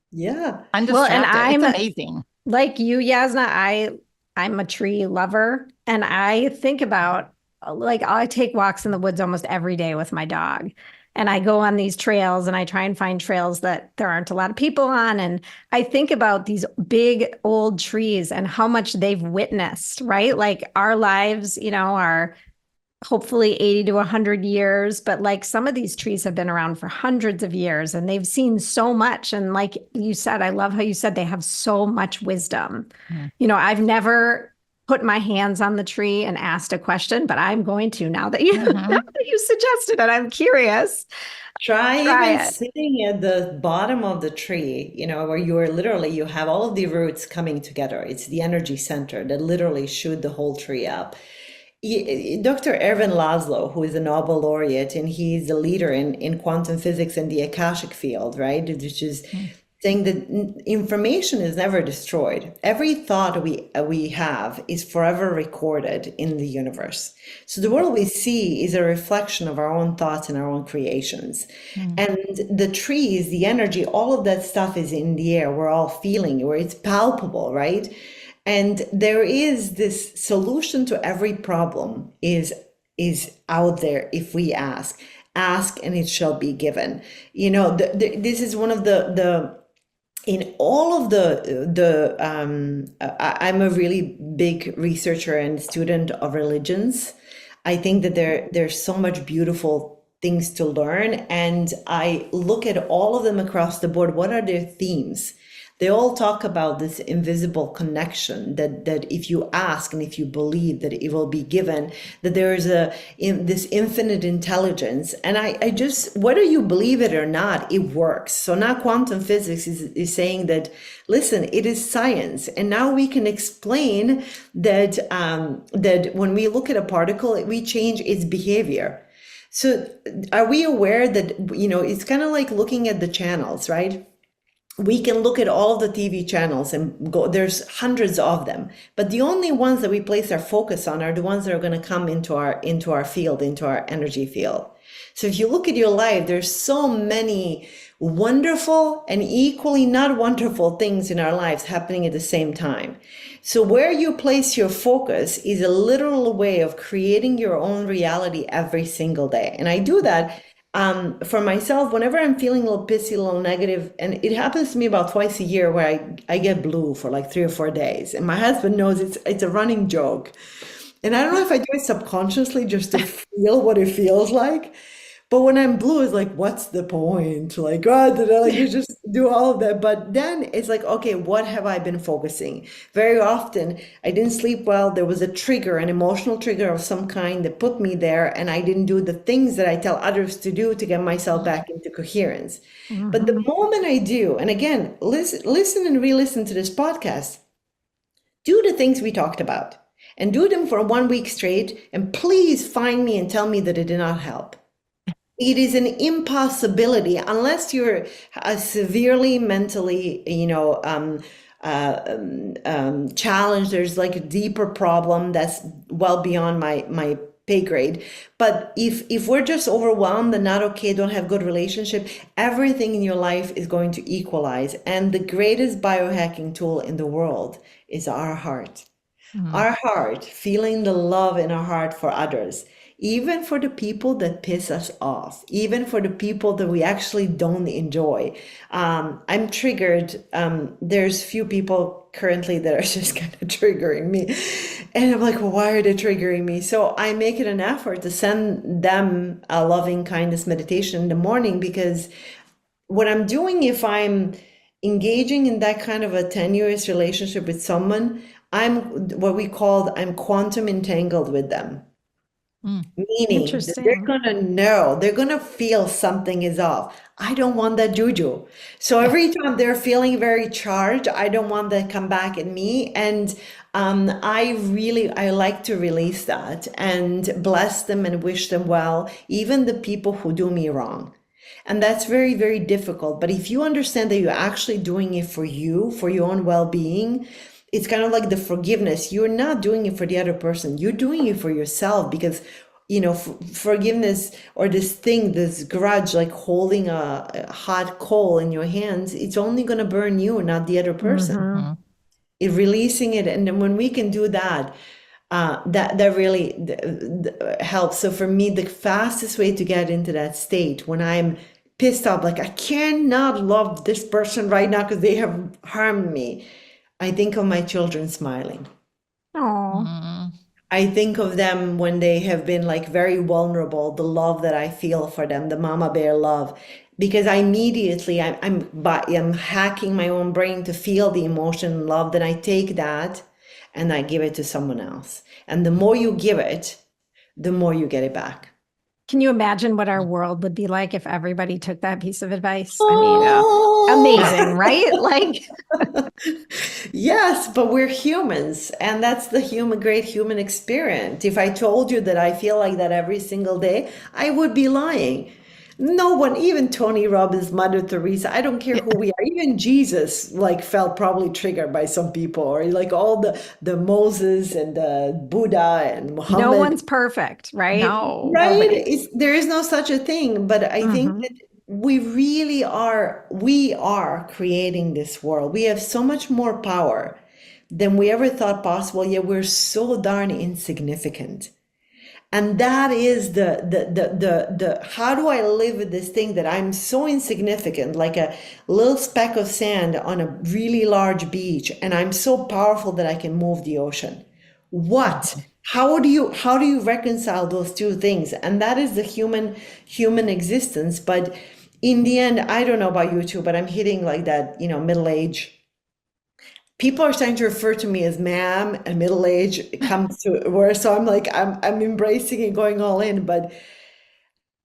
Yeah. Undistracted. It's amazing. Like you, Jasna, I'm a tree lover, and I think about, like, I take walks in the woods almost every day with my dog, and I go on these trails and I try and find trails that there aren't a lot of people on. And I think about these big old trees and how much they've witnessed, right? Like our lives, are hopefully 80 to 100 years, but like some of these trees have been around for hundreds of years and they've seen so much. And like you said, I love how you said they have so much wisdom. I've never put my hands on the tree and asked a question, but I'm going to now that you suggested it. I'm curious. Try even sitting at the bottom of the tree, where you have all of the roots coming together. It's the energy center that literally shoot the whole tree up. Dr. Ervin Laszlo, who is a Nobel laureate, and he's a leader in quantum physics and the Akashic field, right? Which is saying that information is never destroyed. Every thought we have is forever recorded in the universe. So the world we see is a reflection of our own thoughts and our own creations. And the trees, the energy, all of that stuff is in the air. We're all feeling, where it's palpable, right? And there is this solution to every problem is out there if we ask and it shall be given. This is one of the in all of I'm a really big researcher and student of religions. I think that there's so much beautiful things to learn, and I look at all of them across the board. What are their themes? They all talk about this invisible connection that if you ask and if you believe that it will be given, that there is this infinite intelligence. And I just, whether you believe it or not, it works. So now quantum physics is saying that, listen, it is science. And now we can explain that, that when we look at a particle, we change its behavior. So are we aware that, it's kind of like looking at the channels, right? We can look at all the TV channels and go, there's hundreds of them, but the only ones that we place our focus on are the ones that are going to come into our field, into our energy field. So if you look at your life, there's so many wonderful and equally not wonderful things in our lives happening at the same time. So where you place your focus is a literal way of creating your own reality every single day. And I do that for myself, whenever I'm feeling a little pissy, a little negative, and it happens to me about twice a year where I get blue for like 3 or 4 days. And my husband knows it's a running joke. And I don't know if I do it subconsciously just to feel what it feels like. But when I'm blue, it's like, what's the point? Like, God, like you just do all of that. But then it's like, okay, what have I been focusing? Very often, I didn't sleep well. There was a trigger, an emotional trigger of some kind that put me there. And I didn't do the things that I tell others to do to get myself back into coherence. Mm-hmm. But the moment I do, and again, listen and re-listen to this podcast, do the things we talked about and do them for 1 week straight. And please find me and tell me that it did not help. It is an impossibility unless you're severely mentally, challenged. There's like a deeper problem that's well beyond my pay grade. But if we're just overwhelmed and not okay, don't have good relationship, everything in your life is going to equalize. And the greatest biohacking tool in the world is our heart. Mm-hmm. Our heart, feeling the love in our heart for others. Even for the people that piss us off, even for the people that we actually don't enjoy. I'm triggered. There's few people currently that are just kind of triggering me. And I'm like, well, why are they triggering me? So I make it an effort to send them a loving kindness meditation in the morning, because what I'm doing, if I'm engaging in that kind of a tenuous relationship with someone, I'm quantum entangled with them. Meaning that they're going to know, they're going to feel something is off. I don't want that juju. So every time they're feeling very charged, I don't want that to come back at me. And I like to release that and bless them and wish them well, even the people who do me wrong. And that's very, very difficult. But if you understand that you're actually doing it for you, for your own well-being, it's kind of like the forgiveness. You're not doing it for the other person. You're doing it for yourself, because, forgiveness or this grudge, like holding a hot coal in your hands, it's only going to burn you, not the other person. Mm-hmm. Releasing it. And then when we can do that, that really helps. So for me, the fastest way to get into that state when I'm pissed off, like I cannot love this person right now because they have harmed me, I think of my children smiling. Aww. I think of them when they have been like very vulnerable, the love that I feel for them, the mama bear love, because I immediately, I'm hacking my own brain to feel the emotion and love. Then I take that and I give it to someone else. And the more you give it, the more you get it back. Can you imagine what our world would be like if everybody took that piece of advice? I mean, amazing, right? Like, yes, but we're humans, and that's the great human experience. If I told you that I feel like that every single day, I would be lying. No one, even Tony Robbins, Mother Teresa, I don't care who we are. Even Jesus, felt probably triggered by some people, or all the Moses and the Buddha and Muhammad. No one's perfect, right? No, right? There is no such a thing. But I think that we really are. We are creating this world. We have so much more power than we ever thought possible. Yet we're so darn insignificant. And that is the how do I live with this thing that I'm so insignificant, like a little speck of sand on a really large beach, and I'm so powerful that I can move the ocean. What? How do you reconcile those two things? And that is the human existence. But in the end, I don't know about you too, but I'm hitting like that, middle age. People are starting to refer to me as ma'am, and middle age comes to where, so I'm like, I'm embracing and going all in, but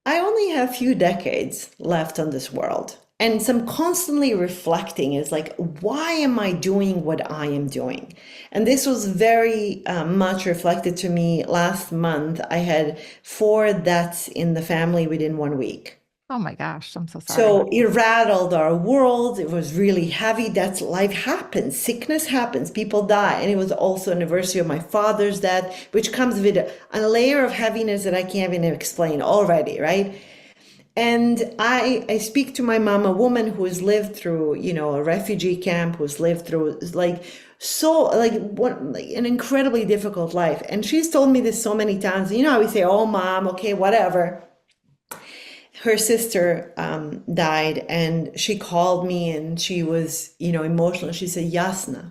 I only have a few decades left on this world. And so I'm constantly reflecting is like, why am I doing what I am doing? And this was very much reflected to me last month. I had 4 deaths in the family within 1 week. Oh my gosh, I'm so sorry. So it rattled our world. It was really heavy. That's life happens. Sickness happens. People die. And it was also anniversary of my father's death, which comes with a layer of heaviness that I can't even explain already, right? And I speak to my mom, a woman who has lived through, a refugee camp, who's lived through an incredibly difficult life. And she's told me this so many times. You know how we say, oh, mom, okay, whatever. Her sister died, and she called me and she was, emotional. She said, Jasna,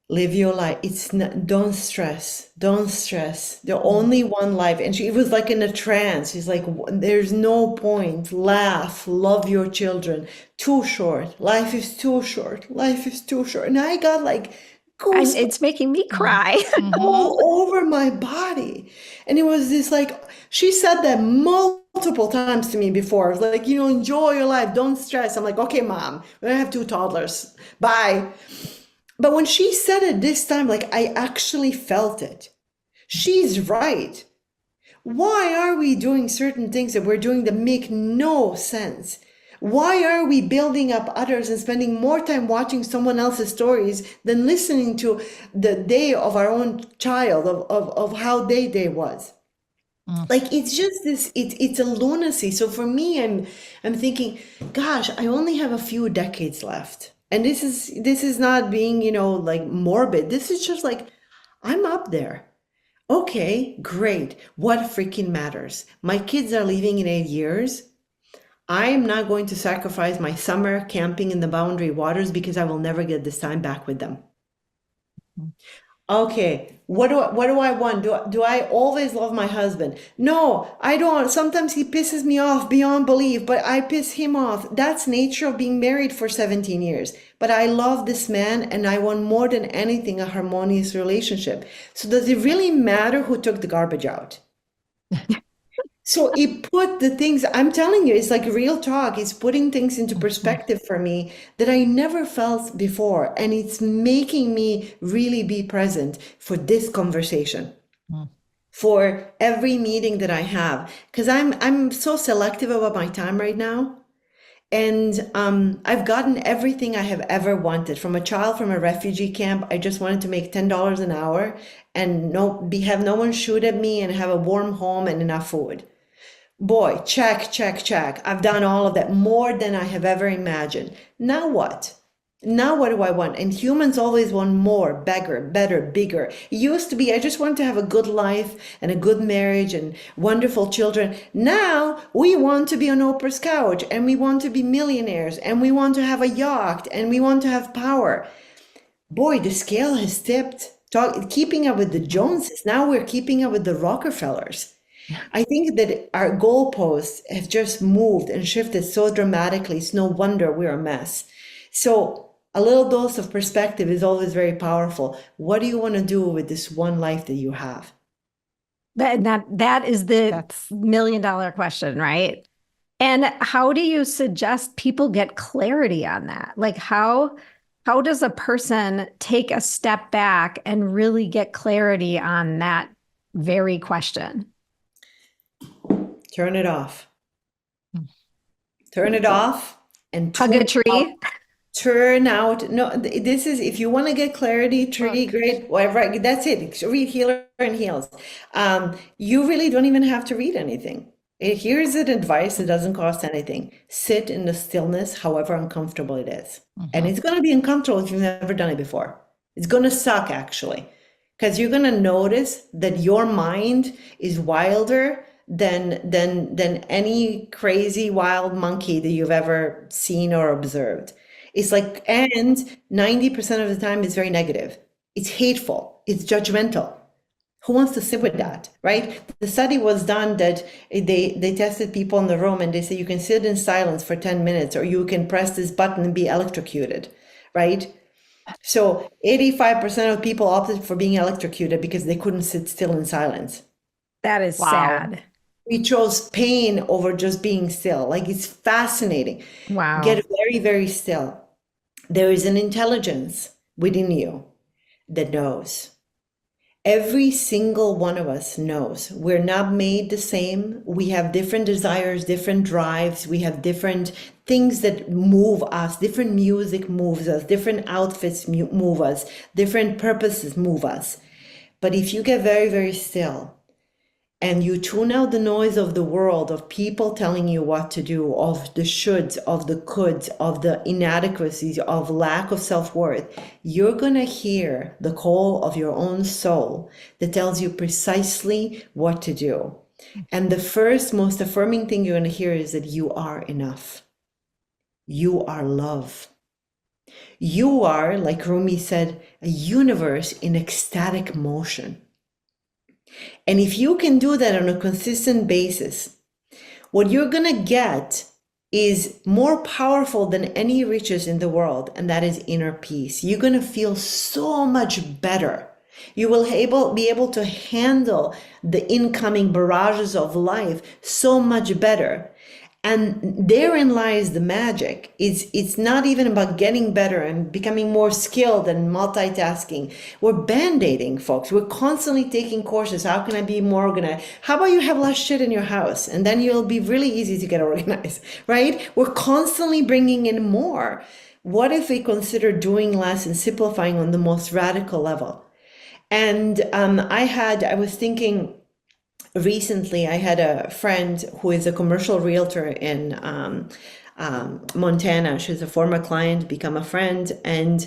live your life. It's not, don't stress. There's only one life. And she was like in a trance. She's like, there's no point. Laugh, love your children. Too short. Life is too short. And I got like goosebumps It's making me cry. all over my body. And it was this like, she said that multiple times to me before. It was like, enjoy your life. Don't stress. I'm like, okay, mom, I have 2 toddlers. Bye. But when she said it this time, like I actually felt it. She's right. Why are we doing certain things that we're doing that make no sense? Why are we building up others and spending more time watching someone else's stories than listening to the day of our own child, of how their day was? Like it's just this, it's a lunacy. So for me, I'm thinking, gosh, I only have a few decades left. And this is not being, like morbid. This is just like, I'm up there. Okay, great. What freaking matters? My kids are leaving in 8 years. I am not going to sacrifice my summer camping in the Boundary Waters because I will never get this time back with them. Okay, what do I want? Do I always love my husband? No, I don't. Sometimes he pisses me off beyond belief, but I piss him off. That's nature of being married for 17 years. But I love this man and I want more than anything a harmonious relationship. So does it really matter who took the garbage out? So it put the things, I'm telling you, it's like real talk. It's putting things into perspective for me that I never felt before. And it's making me really be present for this conversation, for every meeting that I have. Because I'm so selective about my time right now. And I've gotten everything I have ever wanted. From a child from a refugee camp, I just wanted to make $10 an hour and have no one shoot at me and have a warm home and enough food. Boy, check. I've done all of that, more than I have ever imagined. Now what? Now what do I want? And humans always want more, bigger, better, bigger. It used to be, I just want to have a good life and a good marriage and wonderful children. Now we want to be on Oprah's couch and we want to be millionaires and we want to have a yacht and we want to have power. Boy, the scale has tipped. Keeping up with the Joneses. Now we're keeping up with the Rockefellers. I think that our goalposts have just moved and shifted so dramatically. It's no wonder we're a mess. So a little dose of perspective is always very powerful. What do you want to do with this one life that you have? That is the $1 million question, right? And how do you suggest people get clarity on that? Like how does a person take a step back and really get clarity on that very question? Turn it off. Turn it off and hug a tree. Turn out. No, this is, if you want to get clarity, tree, great, whatever. That's it. Read Healer and Heals. You really don't even have to read anything. Here's an advice that doesn't cost anything. Sit in the stillness, however uncomfortable it is. And it's going to be uncomfortable if you've never done it before. It's going to suck, actually, because you're going to notice that your mind is wilder than any crazy wild monkey that you've ever seen or observed. It's like, and 90% of the time it's very negative. It's hateful. It's judgmental. Who wants to sit with that, right? The study was done that they tested people in the room and they said you can sit in silence for 10 minutes or you can press this button and be electrocuted, right? So 85% of people opted for being electrocuted because they couldn't sit still in silence. That is Wow. sad. We chose pain over just being still. Like, it's fascinating. Wow. Get very, very still. There is an intelligence within you that knows. Every single one of us knows we're not made the same. We have different desires, different drives. We have different things that move us. Different music moves us. Different outfits move us. Different purposes move us. But if you get very, very still and you tune out the noise of the world, of people telling you what to do, of the shoulds, of the coulds, of the inadequacies, of lack of self-worth, you're going to hear the call of your own soul that tells you precisely what to do. And the first most affirming thing you're going to hear is that you are enough. You are love. You are, like Rumi said, a universe in ecstatic motion. And if you can do that on a consistent basis, what you're going to get is more powerful than any riches in the world, and that is inner peace. You're going to feel so much better. You will be able to handle the incoming barrages of life so much better. And therein lies the magic. It's not even about getting better and becoming more skilled and multitasking. We're band-aiding, folks. We're constantly taking courses. How can I be more organized? How about you have less shit in your house? And then you'll be really easy to get organized, right? We're constantly bringing in more. What if we consider doing less and simplifying on the most radical level? And I was thinking, recently, I had a friend who is a commercial realtor in Montana. She's a former client, become a friend, and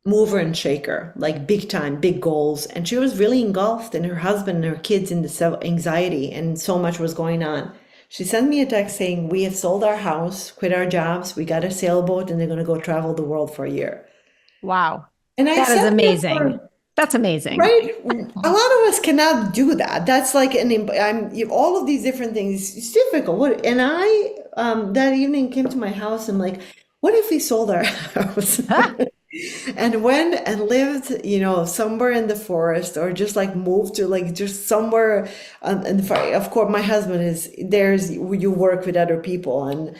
mover and shaker, like big time, big goals. And she was really engulfed, and her husband and her kids in the anxiety, and so much was going on. She sent me a text saying, we have sold our house, quit our jobs, we got a sailboat, and they're going to go travel the world for a year. Wow. And That is amazing. That's amazing. Right? A lot of us cannot do that. That's like all of these different things. It's difficult. And I, that evening came to my house. I'm like, what if we sold our house and went and lived, somewhere in the forest, or just like moved to like just somewhere. And of course, my husband you work with other people. And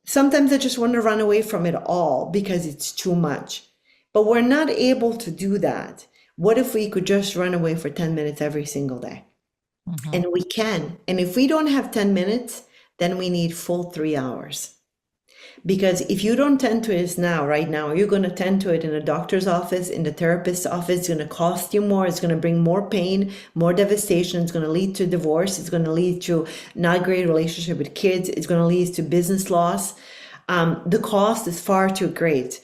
sometimes I just want to run away from it all because it's too much. But we're not able to do that. What if we could just run away for 10 minutes every single day? Mm-hmm. And we can. And if we don't have 10 minutes, then we need full 3 hours. Because if you don't tend to it right now, you're going to tend to it in a doctor's office, in the therapist's office. It's going to cost you more. It's going to bring more pain, more devastation. It's going to lead to divorce. It's going to lead to not great relationship with kids. It's going to lead to business loss. The cost is far too great.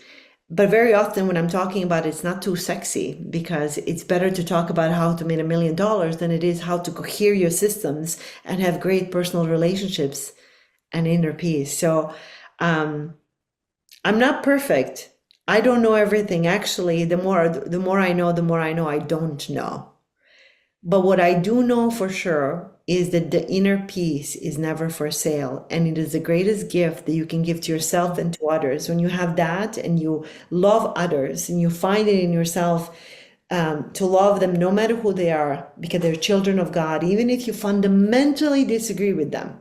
But very often when I'm talking about it, it's not too sexy, because it's better to talk about how to make $1 million than it is how to cohere your systems and have great personal relationships and inner peace. So I'm not perfect. I don't know everything. Actually, the more I know, the more I know I don't know. But what I do know for sure is that the inner peace is never for sale. And it is the greatest gift that you can give to yourself and to others. When you have that and you love others and you find it in yourself to love them no matter who they are, because they're children of God, even if you fundamentally disagree with them,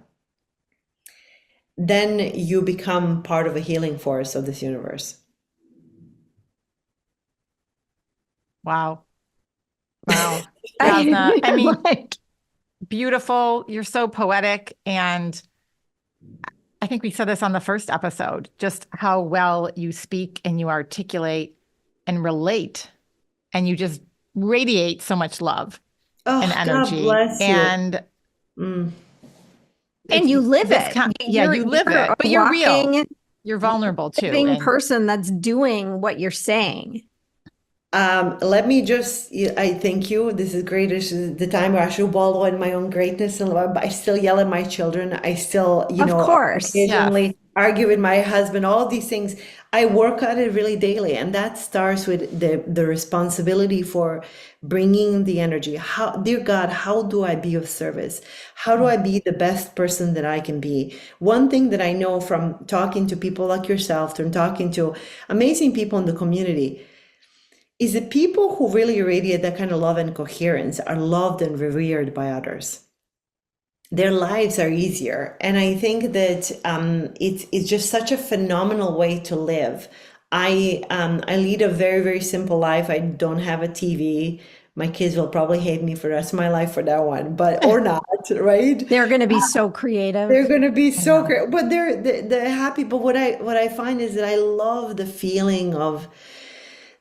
then you become part of a healing force of this universe. Wow. Jasna, I mean, beautiful. You're so poetic. And I think we said this on the first episode, just how well you speak and you articulate and relate, and you just radiate so much love and energy. God bless you. And you live it. You live it, but you're real. You're vulnerable too. Living person that's doing what you're saying. Let me I thank you. This is great. This is the time where I should wallow in my own greatness and love, but I still yell at my children. I still, of course, occasionally argue with my husband, all of these things. I work at it really daily, and that starts with the responsibility for bringing the energy. How, dear God, how do I be of service? How do I be the best person that I can be? One thing that I know from talking to people like yourself, from talking to amazing people in the community, is that people who really radiate that kind of love and coherence are loved and revered by others. Their lives are easier. And I think that it's just such a phenomenal way to live. I lead a very, very simple life. I don't have a TV. My kids will probably hate me for the rest of my life for that one, but or not, right? They're going to be so creative. They're going to be so great, but they're happy. But what I find is that I love the feeling of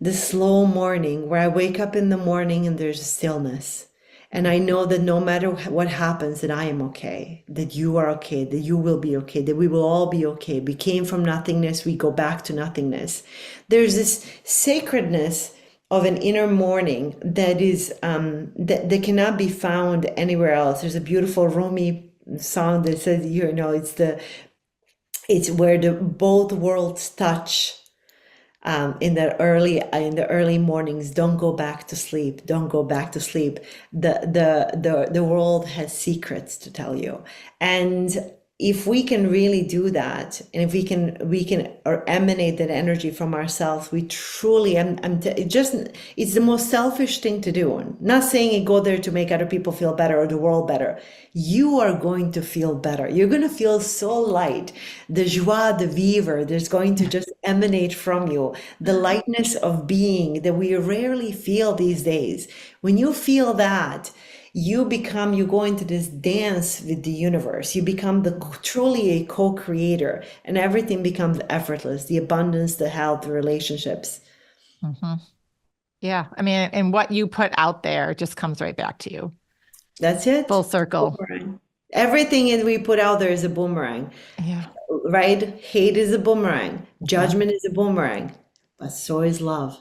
the slow morning where I wake up in the morning and there's a stillness. And I know that no matter what happens, that I am okay, that you are okay, that you will be okay, that we will all be okay. We came from nothingness, we go back to nothingness. There's this sacredness of an inner morning that is that cannot be found anywhere else. There's a beautiful Rumi song that says, it's where both worlds touch. In the early mornings, don't go back to sleep. Don't go back to sleep. The world has secrets to tell you, and if we can really do that, and if we can or emanate that energy from ourselves, we truly, it's the most selfish thing to do. I'm not saying you go there to make other people feel better or the world better. You are going to feel better. You're going to feel so light. The joie de vivre, there's going to just emanate from you. The lightness of being that we rarely feel these days. When you feel that, you go into this dance with the universe. You become truly a co-creator, and everything becomes effortless. The abundance, the health, the relationships. Mm-hmm. Yeah. I mean, and what you put out there just comes right back to you. That's it. Full circle. Boomerang. Everything that we put out there is a boomerang. Yeah. Right? Hate is a boomerang. Judgment is a boomerang. But so is love.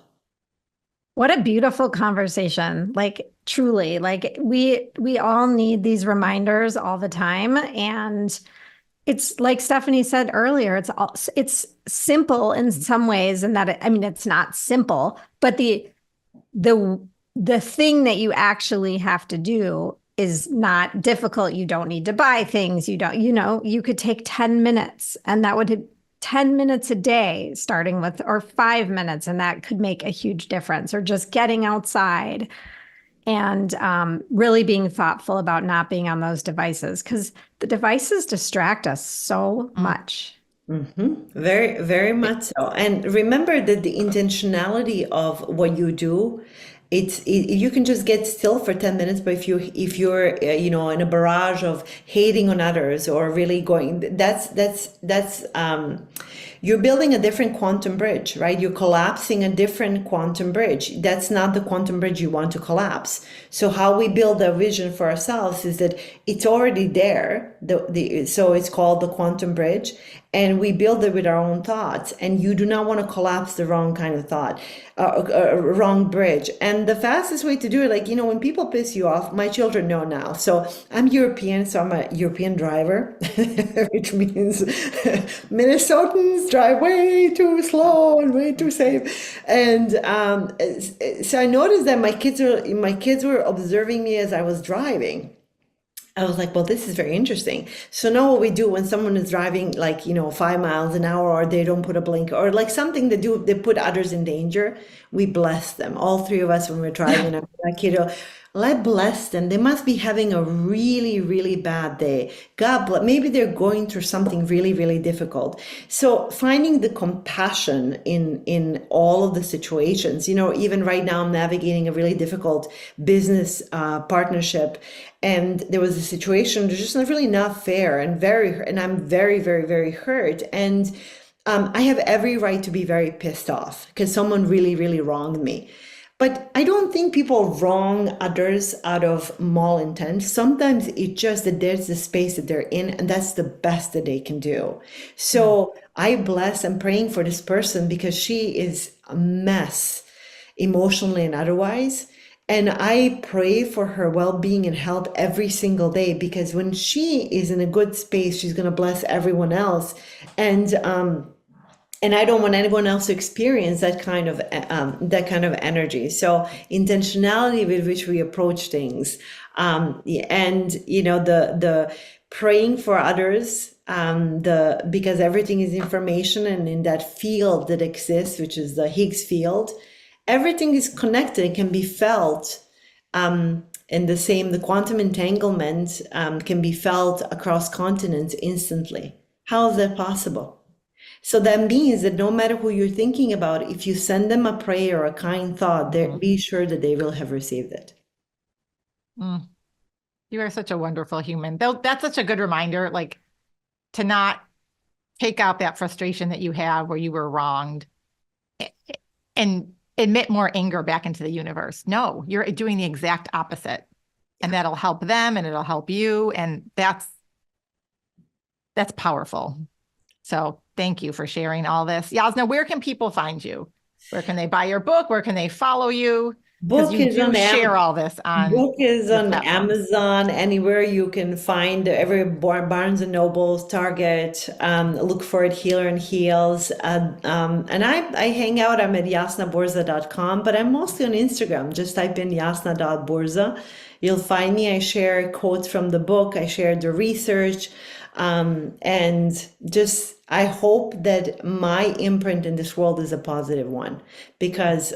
What a beautiful conversation. Like truly, like we all need these reminders all the time. And it's like Stephanie said earlier, it's simple in some ways, and that it's not simple, but the thing that you actually have to do is not difficult. You don't need to buy things. You could take 10 minutes, and that would 10 minutes a day, starting with, or 5 minutes, and that could make a huge difference. Or just getting outside and really being thoughtful about not being on those devices, because the devices distract us so much. Mm-hmm. Very, very much so. And remember that the intentionality of what you do, you can just get still for 10 minutes, but if you're in a barrage of hating on others or really going, that's you're building a different quantum bridge, right? You're collapsing a different quantum bridge. That's not the quantum bridge you want to collapse. So how we build a vision for ourselves is that it's already there. So it's called the quantum bridge, and we build it with our own thoughts. And you do not want to collapse the wrong kind of thought, wrong bridge. And the fastest way to do it, like, when people piss you off, my children know now. So I'm European, so I'm a European driver, which means Minnesotans drive way too slow and way too safe. And so I noticed that my kids were observing me as I was driving. I was like, well, this is very interesting. So now what we do when someone is driving 5 miles an hour, or they don't put a blinker, or like something they put others in danger, we bless them. All three of us, when we're driving, I'm like, let's bless them. They must be having a really, really bad day. God bless. Maybe they're going through something really, really difficult. So finding the compassion in all of the situations, even right now I'm navigating a really difficult business partnership. And there was a situation that's just really not fair, and I'm very, very, very hurt. And I have every right to be very pissed off because someone really, really wronged me. But I don't think people wrong others out of malintent. Sometimes it's just that there's the space that they're in, and that's the best that they can do. So I'm praying for this person because she is a mess, emotionally and otherwise. And I pray for her well-being and health every single day, because when she is in a good space, she's going to bless everyone else. And and I don't want anyone else to experience that kind of energy. So intentionality with which we approach things, and the praying for others, because everything is information, and in that field that exists, which is the Higgs field, everything is connected. It can be felt. And the quantum entanglement can be felt across continents instantly. How is that possible? So that means that no matter who you're thinking about, if you send them a prayer or a kind thought, be sure that they will have received it. You are such a wonderful human. That's such a good reminder, like, to not take out that frustration that you have where you were wronged and emit more anger back into the universe. No, you're doing the exact opposite. And that'll help them and it'll help you. And that's powerful. So thank you for sharing all this. Jasna, where can people find you? Where can they buy your book? Where can they follow you? Book is on share all this on Book is on platforms. Amazon, anywhere you can find, every Barnes and Nobles, Target. Look for it, Healer and Heals. And I hang out. I'm at jasnaburza.com, but I'm mostly on Instagram. Just type in jasna.burza. You'll find me. I share quotes from the book. I share the research. And just, I hope that my imprint in this world is a positive one, because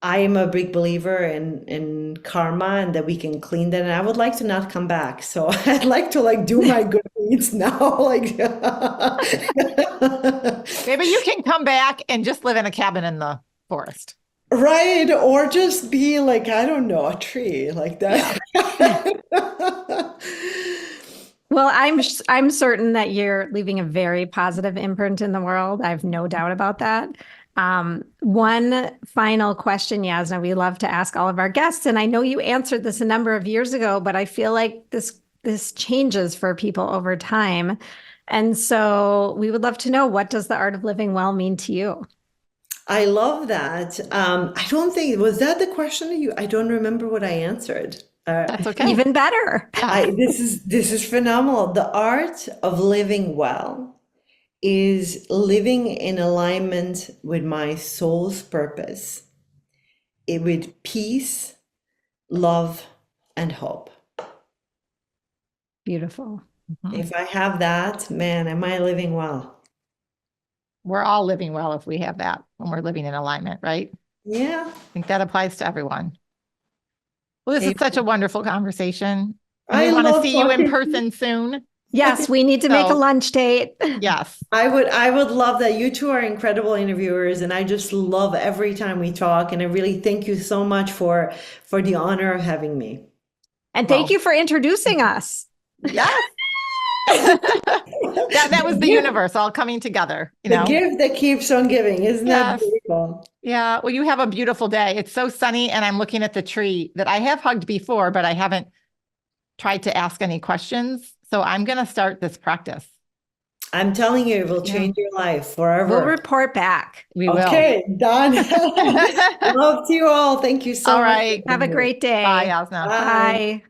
I am a big believer in karma and that we can clean that. And I would like to not come back. So I'd like to do my good deeds now. Maybe you can come back and just live in a cabin in the forest. Right. Or just be I don't know, a tree like that. Yeah. Well, I'm certain that you're leaving a very positive imprint in the world. I have no doubt about that. One final question, Jasna, we love to ask all of our guests, and I know you answered this a number of years ago, but I feel like this changes for people over time. And so we would love to know, what does the art of living well mean to you? I love that. I don't think, was that the question? I don't remember what I answered. That's okay. Even better. This is phenomenal. The art of living well is living in alignment with my soul's purpose, with peace, love, and hope. Beautiful. Mm-hmm. If I have that, man, am I living well? We're all living well if we have that, when we're living in alignment, right? Yeah. I think that applies to everyone. Well, this is such a wonderful conversation. I want to see you in person soon. Yes, we need to make a lunch date. Yes. I would love that. You two are incredible interviewers, and I just love every time we talk. And I really thank you so much for the honor of having me. And thank you for introducing us. Yes. that was the universe all coming together. The gift that keeps on giving. Isn't that beautiful? Yeah. Well, you have a beautiful day. It's so sunny, and I'm looking at the tree that I have hugged before, but I haven't tried to ask any questions. So I'm going to start this practice. I'm telling you, it will change your life forever. We'll report back. We will. Okay, done. Love to you all. Thank you so much. All right. Have a great day. Bye, Jasna. Bye.